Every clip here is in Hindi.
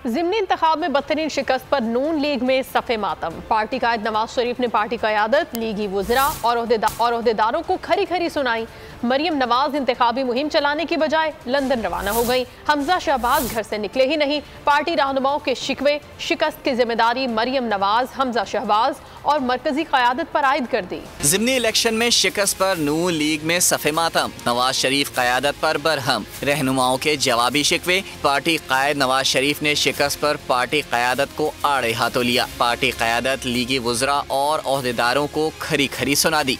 ज़िमनी इंतखाब में बदतरीन शिकस्त पर नून लीग में सफ़े मातम। पार्टी कायद नवाज शरीफ ने पार्टी क़यादत, लीगी वुज़रा और ओहदेदारों को खरी खरी सुनाई। मरियम नवाज इंतखाबी मुहिम चलाने की बजाय लंदन रवाना हो गई। हमजा शहबाज घर से निकले ही नहीं। पार्टी रहनुमाओं के शिकवे, शिकस्त की जिम्मेदारी मरियम नवाज, हमजा शहबाज और मरकजी क़यादत पर आयद कर दी। ज़िमनी इलेक्शन में शिकस्त पर नून लीग में सफ़े मातम। नवाज शरीफ क़यादत पर बरहम। रहनुमाओं के जवाबी शिकवे। पार्टी कायद नवाज शरीफ ने शिकस्त पर पार्टी क़यादत को आड़े हाथों लिया। पार्टी क़यादत लीगी वुज़रा और ओहदेदारों को खरी खरी सुना दी।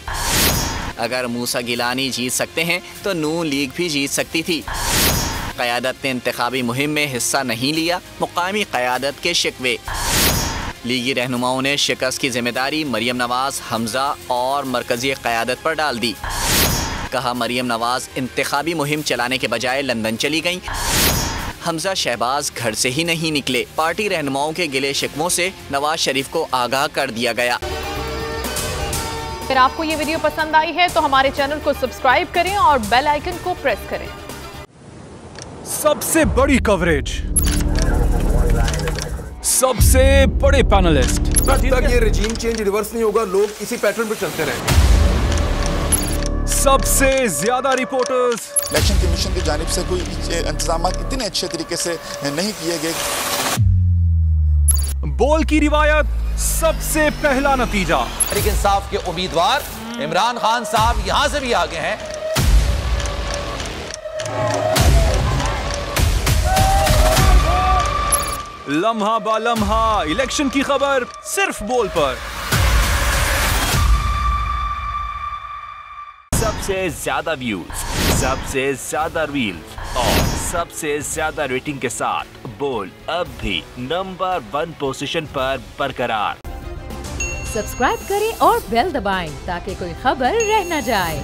अगर मूसा गिलानी जीत सकते हैं तो नून लीग भी जीत सकती थी। क़यादत ने इंतखाबी मुहिम में हिस्सा नहीं लिया। मुकामी क़यादत के शिकवे। लीगी रहनुमाओं ने शिकस्त की जिम्मेदारी मरियम नवाज, हमजा और मरकजी क़यादत पर डाल दी। कहा मरियम नवाज इंतखाबी मुहिम चलाने के बजाय लंदन चली गईं। हमजा शहबाज घर से ही नहीं निकले। पार्टी रहनुमाओं के गिले शिकवों से नवाज शरीफ को आगाह कर दिया गया। अगर आपको ये वीडियो पसंद आई है तो हमारे चैनल को सब्सक्राइब करें और बेल आइकन को प्रेस करें। सबसे बड़ी कवरेज, सबसे बड़े पैनलिस्ट, जब तक ये रजीम चेंज रिवर्स नहीं होगा, लोग इसी पैटर्न पे चलते रहेंगे। सबसे ज्यादा रिपोर्टर्स। इलेक्शन कमीशन की जानिब से कोई इंतजाम इतने अच्छे तरीके से नहीं किए गए। बोल की रिवायत, सबसे पहला नतीजा। तहरीक इंसाफ के उम्मीदवार इमरान खान साहब यहां से भी आगे हैं। लम्हा बा लम्हा इलेक्शन की खबर सिर्फ बोल पर। सबसे ज्यादा व्यूज, सबसे ज्यादा रील्स और सबसे ज्यादा रेटिंग के साथ बोल अब भी नंबर 1 पोजीशन पर बरकरार। सब्सक्राइब करें और बेल दबाएं ताकि कोई खबर रह न जाए।